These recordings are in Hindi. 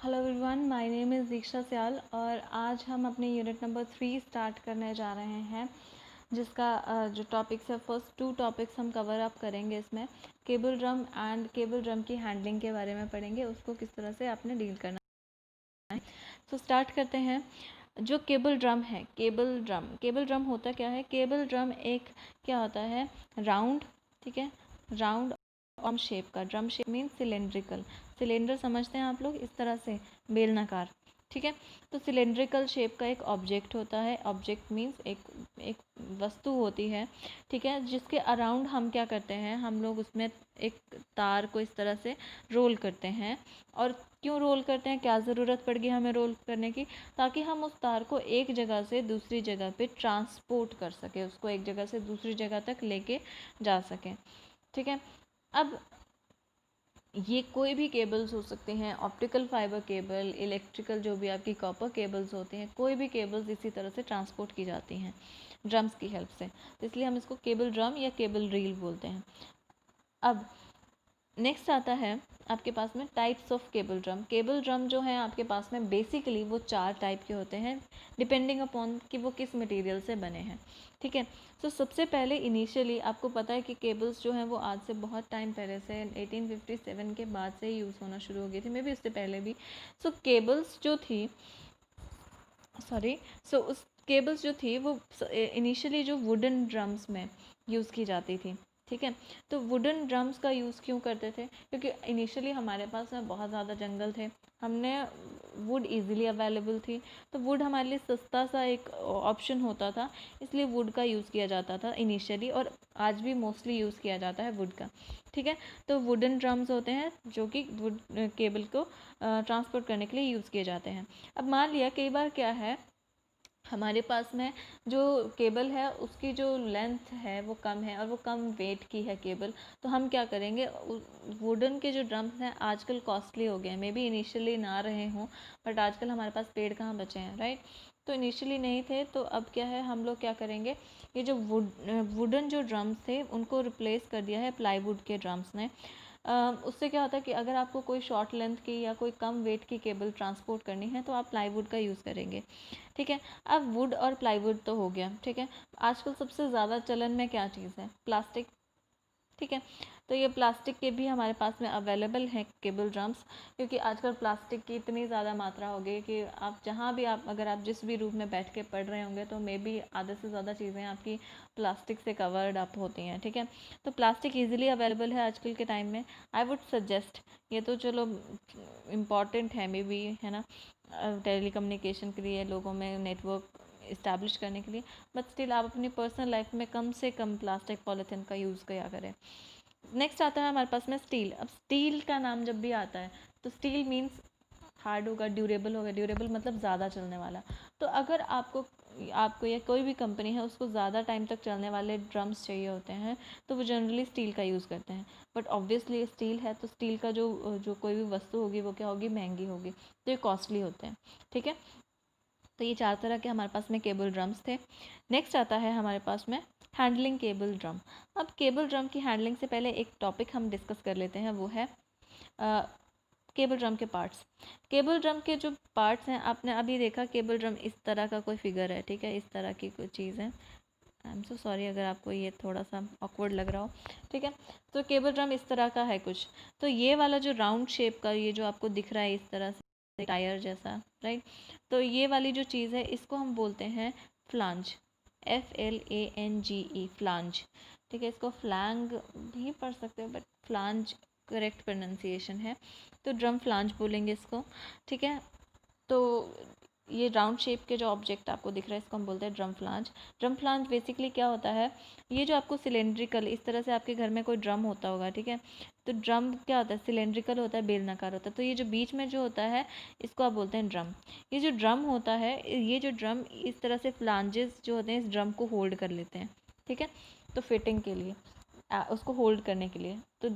Hello everyone, my name is Diksha Sayal और आज हम अपने यूनिट नंबर 3 स्टार्ट करने जा रहे हैं, जिसका जो टॉपिक्स है, फर्स्ट 2 टॉपिक्स हम कवर अप करेंगे। इसमें cable drum and cable drum की हैंडलिंग के बारे में पढ़ेंगे, उसको किस तरह से आपने डील करना है। तो स्टार्ट करते हैं। जो केबल ड्रम है, केबल ड्रम होता क्या है? केबल ड्रम एक क्या होता है, राउंड, ठीक है, राउंड आर्म शेप का। Drum shape mean cylindrical, cylinder समझते हैं आप लोग, इस तरह से बेलनाकार, ठीक है। तो सिलेंड्रिकल शेप का एक ऑब्जेक्ट होता है। ऑब्जेक्ट मीन्स एक वस्तु होती है, ठीक है, जिसके अराउंड हम क्या करते हैं, हम लोग उसमें एक तार को इस तरह से रोल करते हैं। और क्यों रोल करते हैं, क्या ज़रूरत पड़ गई हमें रोल करने की? ताकि हम उस तार को एक जगह से दूसरी जगह पे ट्रांसपोर्ट कर सके, उसको एक जगह से दूसरी जगह तक लेके जा सकें, ठीक है। अब ये कोई भी केबल्स हो सकते हैं, ऑप्टिकल फाइबर केबल, इलेक्ट्रिकल, जो भी आपकी कॉपर केबल्स होती हैं, कोई भी केबल्स इसी तरह से ट्रांसपोर्ट की जाती हैं ड्रम्स की हेल्प से। तो इसलिए हम इसको केबल ड्रम या केबल रील बोलते हैं। अब नेक्स्ट आता है आपके पास में types of cable drum. Cable drum जो है आपके पास में बेसिकली वो 4 टाइप के होते हैं, डिपेंडिंग अपॉन कि वो किस मटेरियल से बने हैं, ठीक है। तो सबसे पहले इनिशियली आपको पता है कि केबल्स जो हैं वो आज से बहुत टाइम पहले से 1857 के बाद से यूज़ होना शुरू हो गई थी, मे बी उससे पहले भी। सो केबल्स जो थी उस केबल्स जो थी वो इनिशियली जो वुडन ड्रम्स में यूज़ की जाती थी, ठीक है। तो वुडन ड्रम्स का यूज़ क्यों करते थे? क्योंकि इनिशियली हमारे पास में बहुत ज़्यादा जंगल थे, हमने वुड इजीली अवेलेबल थी, तो वुड हमारे लिए सस्ता सा एक ऑप्शन होता था, इसलिए वुड का यूज़ किया जाता था इनिशियली, और आज भी मोस्टली यूज़ किया जाता है वुड का, ठीक है। तो वुडन ड्रम्स होते हैं जो कि वुड केबल को ट्रांसपोर्ट करने के लिए यूज़ किए जाते हैं। अब मान लिया कई बार क्या है, हमारे पास में जो केबल है उसकी जो लेंथ है वो कम है और वो कम वेट की है केबल, तो हम क्या करेंगे, वुडन के जो ड्रम्स हैं आजकल कॉस्टली हो गए हैं, मे बी इनिशियली ना रहे हों, बट आजकल हमारे पास पेड़ कहाँ बचे हैं, राइट। तो इनिशियली नहीं थे, तो अब क्या है, हम लोग क्या करेंगे, ये जो वुडन जो ड्रम्स थे उनको रिप्लेस कर दिया है प्लाईवुड के ड्रम्स ने। उससे क्या होता है कि अगर आपको कोई शॉर्ट लेंथ की या कोई कम वेट की केबल ट्रांसपोर्ट करनी है तो आप प्लाईवुड का यूज़ करेंगे, ठीक है। अब वुड और प्लाईवुड तो हो गया, ठीक है। आजकल सबसे ज़्यादा चलन में क्या चीज़ है? प्लास्टिक, ठीक है। तो ये प्लास्टिक के भी हमारे पास में अवेलेबल हैं केबल ड्रम्स, क्योंकि आजकल प्लास्टिक की इतनी ज़्यादा मात्रा हो गई कि आप जहाँ भी अगर आप जिस भी रूम में बैठ के पढ़ रहे होंगे तो मे बी आधे से ज़्यादा चीज़ें आपकी प्लास्टिक से कवर्ड अप होती हैं, ठीक है। तो प्लास्टिक ईजिली अवेलेबल है आजकल के टाइम में। आई वुड सजेस्ट, ये तो चलो इम्पॉर्टेंट है मे बी, है ना, टेली कम्युनिकेशन के लिए, लोगों में नेटवर्क इस्टेब्लिश करने के लिए, बट स्टिल आप अपनी पर्सनल लाइफ में कम से कम प्लास्टिक पॉलीथीन का यूज़ किया करें। नेक्स्ट आता है हमारे पास में स्टील। अब स्टील का नाम जब भी आता है तो स्टील मीन्स हार्ड होगा, ड्यूरेबल होगा, ड्यूरेबल मतलब ज़्यादा चलने वाला। तो अगर आपको या कोई भी कंपनी है उसको ज़्यादा टाइम तक चलने वाले ड्रम्स चाहिए होते हैं तो वो जनरली स्टील का यूज़ करते हैं। बट ऑब्वियसली स्टील है तो स्टील का जो कोई भी वस्तु होगी वो क्या होगी, महंगी होगी, तो ये कॉस्टली होते हैं, ठीक है। तो ये 4 तरह के हमारे पास में केबल ड्रम्स थे। नेक्स्ट आता है हमारे पास में हैंडलिंग केबल ड्रम। अब केबल ड्रम की हैंडलिंग से पहले एक टॉपिक हम डिस्कस कर लेते हैं, वो है केबल ड्रम के पार्ट्स। केबल ड्रम के जो पार्ट्स हैं, आपने अभी देखा केबल ड्रम इस तरह का कोई फिगर है, ठीक है, इस तरह की कोई चीज़ है। आई एम सो सॉरी अगर आपको ये थोड़ा सा ऑकवर्ड लग रहा हो, ठीक है। तो केबल ड्रम इस तरह का है कुछ। तो ये वाला जो राउंड शेप का, ये जो आपको दिख रहा है इस तरह से टायर जैसा, राइट, तो ये वाली जो चीज़ है इसको हम बोलते हैं फ्लांज, FLANGE, फ्लांज, ठीक है। इसको फ्लैंग भी पढ़ सकते हो बट फ्लांज करेक्ट प्रोनाउंसिएशन है, तो ड्रम फ्लांज बोलेंगे इसको, ठीक है। तो ये राउंड शेप के जो ऑब्जेक्ट आपको दिख रहा है इसको हम बोलते हैं drum flange. Drum flange basically क्या होता है, ये जो आपको सिलेंड्रिकल, इस तरह से आपके घर में कोई ड्रम होता होगा, ठीक है। तो ड्रम क्या होता है, सिलेंड्रिकल होता है, बेलनाकार होता है, तो ये जो बीच में जो होता है इसको आप बोलते हैं ड्रम। ये जो ड्रम होता है, ये जो ड्रम इस तरह से फ्लांजेस जो होते हैं इस ड्रम को होल्ड कर लेते हैं, ठीक है। तो फिटिंग के लिए उसको होल्ड करने के लिए, तो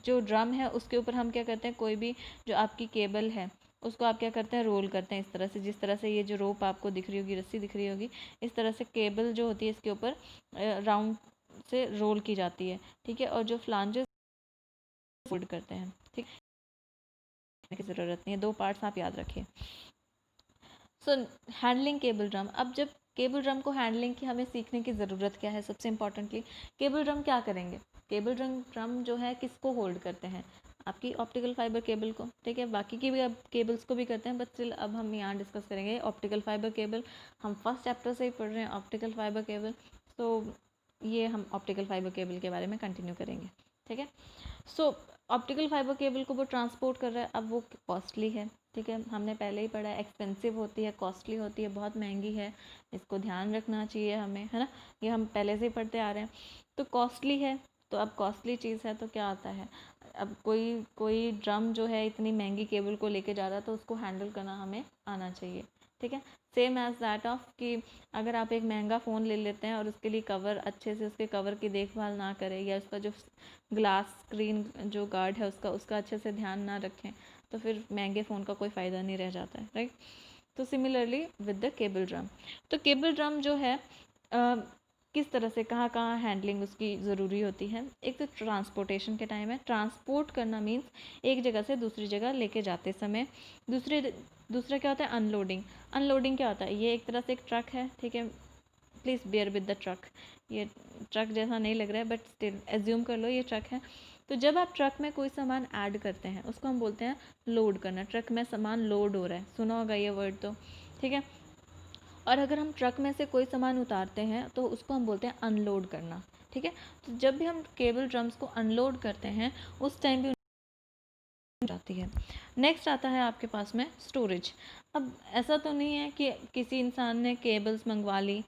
जो ड्रम है उसके ऊपर हम क्या करते हैं, कोई भी जो आपकी केबल है उसको आप क्या करते हैं, रोल करते हैं इस तरह से, जिस तरह से ये जो रोप आपको दिख रही होगी, रस्सी दिख रही होगी, इस तरह से केबल जो होती है इसके ऊपर राउंड से रोल की जाती है, ठीक है। और जो फ्लांजेस फोल्ड करते हैं, ठीक। की ज़रूरत नहीं है, 2 पार्ट्स आप याद रखिए। सो हैंडलिंग केबल ड्रम। अब जब केबल ड्रम को हैंडलिंग की हमें सीखने की ज़रूरत क्या है, सबसे इम्पॉर्टेंटली केबल ड्रम क्या करेंगे। केबल ड्रम जो है किसको होल्ड करते हैं, आपकी ऑप्टिकल फाइबर केबल को, ठीक है। बाकी की भी अब केबल्स को भी करते हैं, बट स्टिल अब हम यहाँ डिस्कस करेंगे ऑप्टिकल फाइबर केबल। हम फर्स्ट चैप्टर से ही पढ़ रहे हैं ऑप्टिकल फाइबर केबल, तो ये हम ऑप्टिकल फाइबर केबल के बारे में कंटिन्यू करेंगे, ठीक है। सो ऑप्टिकल फाइबर केबल को वो ट्रांसपोर्ट कर रहा है, अब वो कॉस्टली है, ठीक है। हमने पहले ही पढ़ा है, एक्सपेंसिव होती है, कॉस्टली होती है, बहुत महंगी है, इसको ध्यान रखना चाहिए हमें, है ना। ये हम पहले से ही पढ़ते आ रहे हैं। तो कॉस्टली है, तो अब कॉस्टली चीज़ है तो क्या आता है, अब कोई ड्रम जो है इतनी महंगी केबल को लेके जा रहा है तो उसको हैंडल करना हमें आना चाहिए, ठीक है। सेम एज दैट ऑफ कि अगर आप एक महंगा फ़ोन ले लेते हैं और उसके लिए कवर अच्छे से, उसके कवर की देखभाल ना करें, या उसका जो ग्लास स्क्रीन जो गार्ड है उसका अच्छे से ध्यान ना रखें, तो फिर महंगे फ़ोन का कोई फ़ायदा नहीं रह जाता है, राइट। तो similarly with the cable drum, तो केबल ड्रम जो है किस तरह से कहाँ कहाँ हैंडलिंग उसकी ज़रूरी होती है। एक तो ट्रांसपोर्टेशन के टाइम है, ट्रांसपोर्ट करना मीन्स एक जगह से दूसरी जगह लेके जाते समय। दूसरा क्या होता है, अनलोडिंग। अनलोडिंग क्या होता है, ये एक तरह से एक ट्रक है, ठीक है। Please bear with the truck, ये ट्रक जैसा नहीं लग रहा है बट स्टिल एज्यूम कर लो ये ट्रक है। तो जब आप ट्रक में कोई सामान ऐड करते हैं उसको हम बोलते हैं लोड करना। ट्रक में सामान लोड हो रहा है, सुना होगा ये वर्ड तो, ठीक है। और अगर हम ट्रक में से कोई सामान उतारते हैं तो उसको हम बोलते हैं अनलोड करना, ठीक है। तो जब भी हम केबल ड्रम्स को अनलोड करते हैं उस टाइम भी जाती है। नेक्स्ट आता है आपके पास में स्टोरेज। अब ऐसा तो नहीं है कि किसी इंसान ने केबल्स मंगवा ली,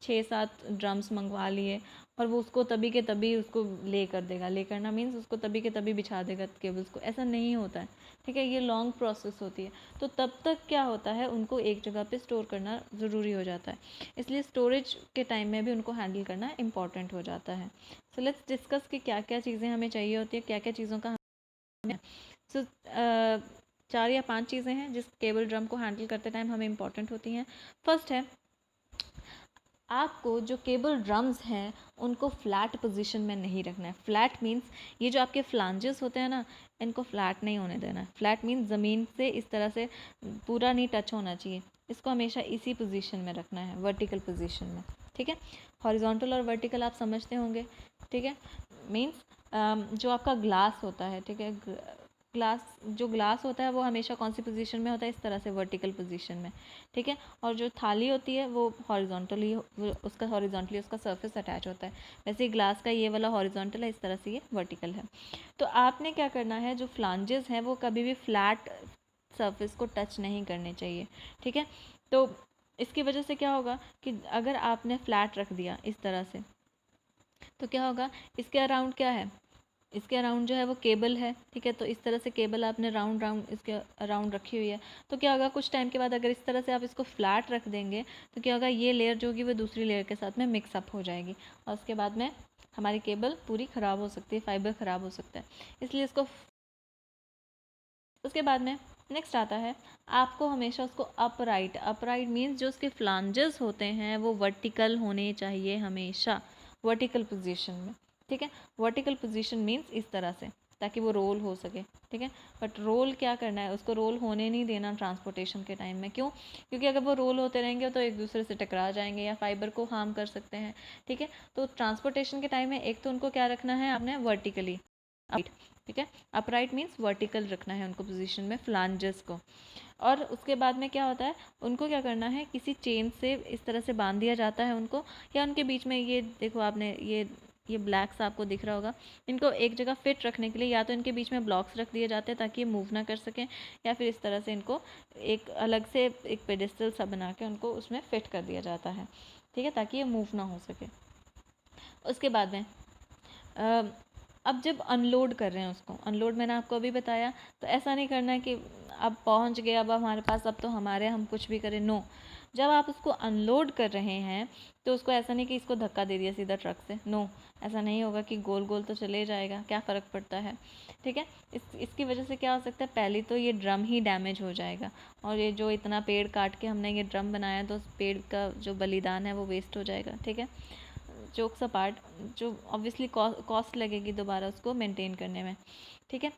6-7 ड्रम्स मंगवा लिए और वो उसको तभी के तभी उसको ले कर देगा। ले करना मीन्स उसको तभी के तभी बिछा देगा केबल्स को, ऐसा नहीं होता है, ठीक है। ये लॉन्ग प्रोसेस होती है, तो तब तक क्या होता है, उनको एक जगह पे स्टोर करना ज़रूरी हो जाता है। इसलिए स्टोरेज के टाइम में भी उनको हैंडल करना इम्पॉर्टेंट हो जाता है। सो लेट्स डिस्कस कि क्या क्या चीज़ें हमें चाहिए होती है, क्या क्या चीज़ों का सो 4 या 5 चीज़ें हैं जिस केबल ड्रम को हैंडल करते टाइम हमें इम्पॉर्टेंट होती हैं। फर्स्ट है, आपको जो केबल ड्रम्स हैं उनको फ्लैट पोजीशन में नहीं रखना है। फ्लैट मींस ये जो आपके फ्लांजेस होते हैं ना, इनको फ्लैट नहीं होने देना है। फ्लैट मींस ज़मीन से इस तरह से पूरा नहीं टच होना चाहिए, इसको हमेशा इसी पोजीशन में रखना है, वर्टिकल पोजीशन में, ठीक है। हॉरिजॉन्टल और वर्टिकल आप समझते होंगे, ठीक है। मींस जो आपका ग्लास होता है, ठीक है, जो ग्लास होता है वो हमेशा कौन सी पोजीशन में होता है, इस तरह से वर्टिकल पोजीशन में, ठीक है। और जो थाली होती है वो हॉरिजॉन्टली, उसका सरफेस अटैच होता है। वैसे ग्लास का ये वाला हॉरिजॉन्टल है, इस तरह से ये वर्टिकल है। तो आपने क्या करना है, जो फ्लांजेस हैं वो कभी भी फ्लैट सरफेस को टच नहीं करने चाहिए, ठीक है। तो इसकी वजह से क्या होगा कि अगर आपने फ्लैट रख दिया इस तरह से, तो क्या होगा, इसके अराउंड क्या है, इसके अराउंड जो है वो केबल है, ठीक है। तो इस तरह से केबल आपने राउंड इसके अराउंड रखी हुई है, तो क्या होगा, कुछ टाइम के बाद अगर इस तरह से आप इसको फ्लैट रख देंगे तो क्या होगा, ये लेयर जो होगी वो दूसरी लेयर के साथ में मिक्सअप हो जाएगी और उसके बाद में हमारी केबल पूरी ख़राब हो सकती है, फाइबर ख़राब हो सकता है, इसलिए इसको। उसके बाद में नेक्स्ट आता है, आपको हमेशा उसको अपराइट मीन्स जो उसके फ्लांजेस होते हैं वो वर्टिकल होने चाहिए, हमेशा वर्टिकल पोजीशन में, ठीक है। वर्टिकल पोजीशन मीन्स इस तरह से, ताकि वो रोल हो सके, ठीक है। बट रोल क्या करना है, उसको रोल होने नहीं देना ट्रांसपोर्टेशन के टाइम में। क्यों? क्योंकि अगर वो रोल होते रहेंगे तो एक दूसरे से टकरा जाएंगे या फाइबर को हार्म कर सकते हैं, ठीक है। तो ट्रांसपोर्टेशन के टाइम में एक तो उनको क्या रखना है आपने, वर्टिकली, ठीक है। अपराइट मीन्स वर्टिकल रखना है उनको पोजीशन में, फ्लांजेस को। और उसके बाद में क्या होता है, उनको क्या करना है, किसी चेन से इस तरह से बांध दिया जाता है उनको, या उनके बीच में ये देखो आपने ये ब्लैक सा आपको दिख रहा होगा, इनको एक जगह फिट रखने के लिए या तो इनके बीच में ब्लॉक्स रख दिए जाते हैं ताकि ये मूव ना कर सकें, या फिर इस तरह से इनको एक अलग से एक पेडिस्टल सा बना के उनको उसमें फिट कर दिया जाता है, ठीक है, ताकि ये मूव ना हो सके। उसके बाद में अब जब अनलोड कर रहे हैं उसको, अनलोड मैंने आपको अभी बताया, तो ऐसा नहीं करना है कि अब पहुंच गए, अब हमारे पास, अब तो हमारे, हम कुछ भी करें, नो। जब आप उसको अनलोड कर रहे हैं तो उसको ऐसा नहीं कि इसको धक्का दे दिया सीधा ट्रक से, नो, ऐसा नहीं होगा कि गोल गोल तो चले जाएगा, क्या फ़र्क पड़ता है, ठीक है। इसकी वजह से क्या हो सकता है, पहले तो ये ड्रम ही डैमेज हो जाएगा, और ये जो इतना पेड़ काट के हमने ये ड्रम बनाया तो उस पेड़ का जो बलिदान है वो वेस्ट हो जाएगा, ठीक है। जोक्स अपार्ट, जो ऑब्वियसली कॉस्ट लगेगी दोबारा उसको मेंटेन करने में, ठीक है।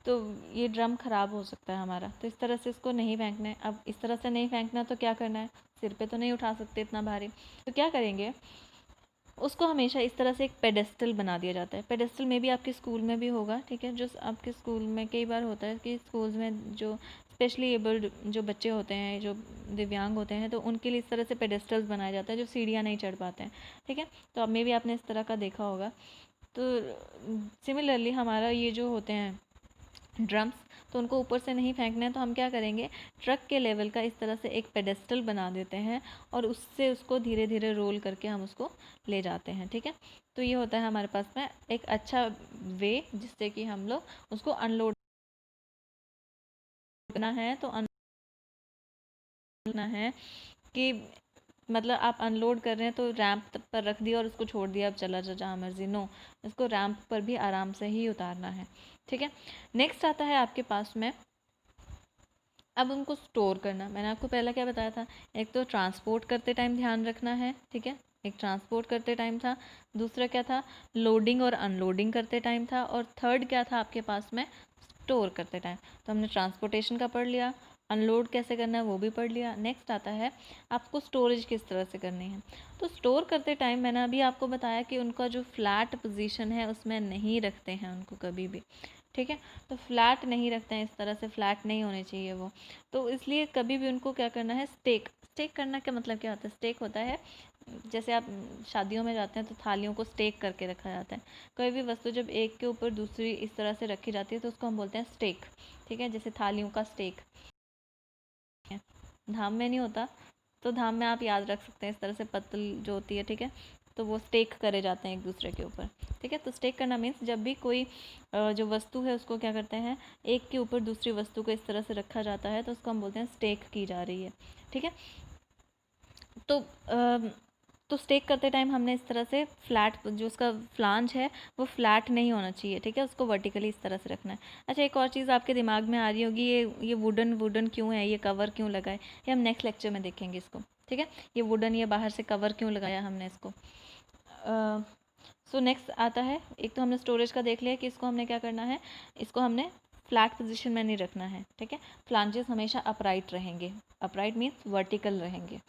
तो ये ड्रम ख़राब हो सकता है हमारा। तो इस तरह से इसको नहीं फेंकना है। अब इस तरह से नहीं फेंकना तो क्या करना है, सिर पे तो नहीं उठा सकते इतना भारी, तो क्या करेंगे, उसको हमेशा इस तरह से एक पेडेस्टल बना दिया जाता है। पेडेस्टल में भी आपके स्कूल में भी होगा, ठीक है, जो आपके स्कूल में कई बार होता है कि स्कूल्स में जो स्पेशली एबल्ड जो बच्चे होते हैं, जो दिव्यांग होते हैं, तो उनके लिए इस तरह से पेडेस्टल्स बनाया जाता है जो सीढ़ियाँ नहीं चढ़ पाते हैं, ठीक है। तो अब में भी आपने इस तरह का देखा होगा। तो सिमिलरली हमारा ये जो होते हैं ड्रम्स, तो उनको ऊपर से नहीं फेंकना है, तो हम क्या करेंगे, ट्रक के लेवल का इस तरह से एक पेडेस्टल बना देते हैं और उससे उसको धीरे धीरे रोल करके हम उसको ले जाते हैं, ठीक है। तो ये होता है हमारे पास में एक अच्छा वे जिससे कि हम लोग उसको अनलोड करना है। तो अनलोड है कि मतलब आप अनलोड कर रहे हैं तो रैंप पर रख दिया और उसको छोड़ दिया, अब चला जा जहाँ मर्जी, नो, इसको रैंप पर भी आराम से ही उतारना है, ठीक है। नेक्स्ट आता है आपके पास में अब उनको स्टोर करना। मैंने आपको पहला क्या बताया था, एक तो ट्रांसपोर्ट करते टाइम ध्यान रखना है, ठीक है, एक ट्रांसपोर्ट करते टाइम था, दूसरा क्या था, लोडिंग और अनलोडिंग करते टाइम था, और थर्ड क्या था आपके पास में, स्टोर करते टाइम। तो हमने ट्रांसपोर्टेशन का पढ़ लिया, अनलोड कैसे करना है वो भी पढ़ लिया। नेक्स्ट आता है आपको स्टोरेज किस तरह से करनी है। तो स्टोर करते टाइम मैंने अभी आपको बताया कि उनका जो फ्लैट पोजीशन है उसमें नहीं रखते हैं उनको कभी भी, ठीक है। तो फ्लैट नहीं रखते हैं, इस तरह से फ्लैट नहीं होने चाहिए वो। तो इसलिए कभी भी उनको क्या करना है, स्टेक। स्टेक करना का मतलब क्या होता है, स्टेक होता है जैसे आप शादियों में जाते हैं तो थालियों को स्टेक करके रखा जाता है। कोई भी वस्तु जब एक के ऊपर दूसरी इस तरह से रखी जाती है तो उसको हम बोलते हैं स्टेक, ठीक है। जैसे थालियों का स्टेक धाम में नहीं होता, तो धाम में आप याद रख सकते हैं, इस तरह से पत्तल जो होती है, ठीक है, तो वो स्टेक करे जाते हैं एक दूसरे के ऊपर, ठीक है। तो स्टेक करना मीन्स जब भी कोई जो वस्तु है उसको क्या करते हैं, एक के ऊपर दूसरी वस्तु को इस तरह से रखा जाता है तो उसको हम बोलते हैं स्टेक की जा रही है, ठीक है। तो स्टेक करते टाइम हमने इस तरह से फ्लैट जो उसका फ्लांज है वो फ्लैट नहीं होना चाहिए, ठीक है, उसको वर्टिकली इस तरह से रखना है। अच्छा, एक और चीज़ आपके दिमाग में आ रही होगी, ये वुडन क्यों है, ये कवर क्यों लगा है, ये हम नेक्स्ट लेक्चर में देखेंगे इसको, ठीक है। ये वुडन, ये बाहर से कवर क्यों लगाया हमने इसको। सो नेक्स्ट आता है, एक तो हमने स्टोरेज का देख लिया कि इसको हमने क्या करना है, इसको हमने फ्लैट पोजीशन में नहीं रखना है, ठीक है। फ्लांजेस हमेशा अपराइट रहेंगे, अपराइट मीन्स वर्टिकल रहेंगे।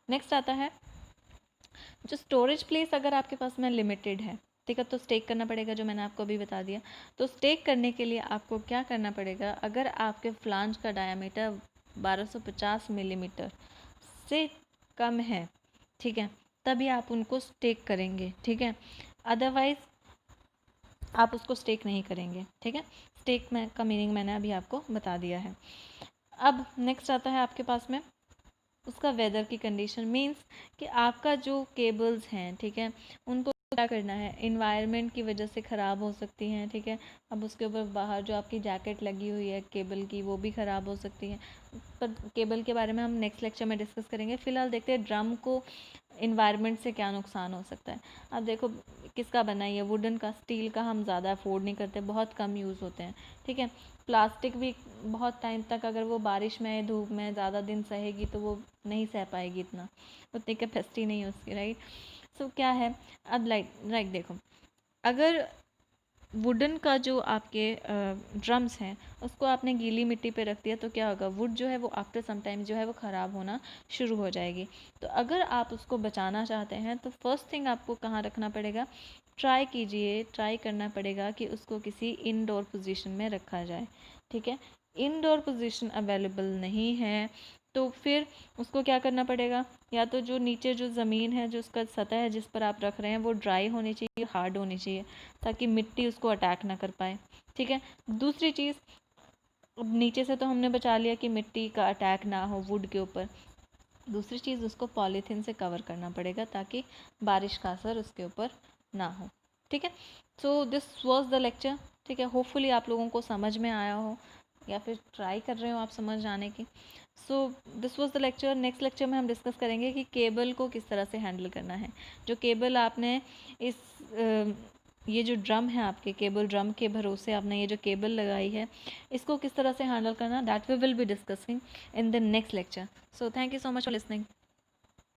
नेक्स्ट आता है जो स्टोरेज प्लेस अगर आपके पास में लिमिटेड है, ठीक है, तो स्टेक करना पड़ेगा, जो मैंने आपको अभी बता दिया। तो स्टेक करने के लिए आपको क्या करना पड़ेगा, अगर आपके फ्लांज का डायामीटर 1250 मिलीमीटर से कम है, ठीक है, तभी आप उनको स्टेक करेंगे, ठीक है, अदरवाइज आप उसको स्टेक नहीं करेंगे, ठीक है। स्टेक में का मीनिंग मैंने अभी आपको बता दिया है। अब नेक्स्ट आता है आपके पास में उसका वेदर की कंडीशन, मीन्स कि आपका जो केबल्स हैं, ठीक है, उनको क्या करना है, इन्वायरमेंट की वजह से ख़राब हो सकती हैं, ठीक है। अब उसके ऊपर बाहर जो आपकी जैकेट लगी हुई है केबल की वो भी ख़राब हो सकती है, पर केबल के बारे में हम नेक्स्ट लेक्चर में डिस्कस करेंगे। फ़िलहाल देखते हैं ड्रम को इन्वायरमेंट से क्या नुकसान हो सकता है। अब देखो किसका बना है, ये वुडन का, स्टील का हम ज़्यादा अफोर्ड नहीं करते, बहुत कम यूज़ होते हैं, ठीक है। प्लास्टिक भी बहुत टाइम तक अगर वो बारिश में धूप में ज़्यादा दिन सहेगी तो वो नहीं सह पाएगी, इतना उतनी कैपेसिटी नहीं है उसकी, राइट। सो क्या है, अब लाइक देखो, अगर वुडन का जो आपके ड्रम्स हैं उसको आपने गीली मिट्टी पे रख दिया तो क्या होगा, वुड जो है वो आफ्टर सम टाइम जो है वो ख़राब होना शुरू हो जाएगी। तो अगर आप उसको बचाना चाहते हैं तो फर्स्ट थिंग आपको कहाँ रखना पड़ेगा, ट्राई करना पड़ेगा कि उसको किसी इनडोर पोजीशन में रखा जाए, ठीक है। इनडोर पोजीशन अवेलेबल नहीं है तो फिर उसको क्या करना पड़ेगा, या तो जो नीचे जो ज़मीन है, जो उसका सतह है जिस पर आप रख रहे हैं वो ड्राई होनी चाहिए, हार्ड होनी चाहिए, ताकि मिट्टी उसको अटैक ना कर पाए, ठीक है। दूसरी चीज़, नीचे से तो हमने बचा लिया कि मिट्टी का अटैक ना हो वुड के ऊपर, दूसरी चीज़ उसको पॉलीथीन से कवर करना पड़ेगा ताकि बारिश का असर उसके ऊपर ना हो, ठीक है। So this was the lecture, ठीक है। होपफुली आप लोगों को समझ में आया हो या फिर ट्राई कर रहे हो आप समझ आने की। So this was the lecture. Next lecture में हम डिस्कस करेंगे कि केबल को किस तरह से हैंडल करना है। जो केबल आपने इस ये जो ड्रम है आपके केबल ड्रम के भरोसे आपने ये जो केबल लगाई है इसको किस तरह से हैंडल करना, that we will be discussing in the next lecture. So thank you so much for listening.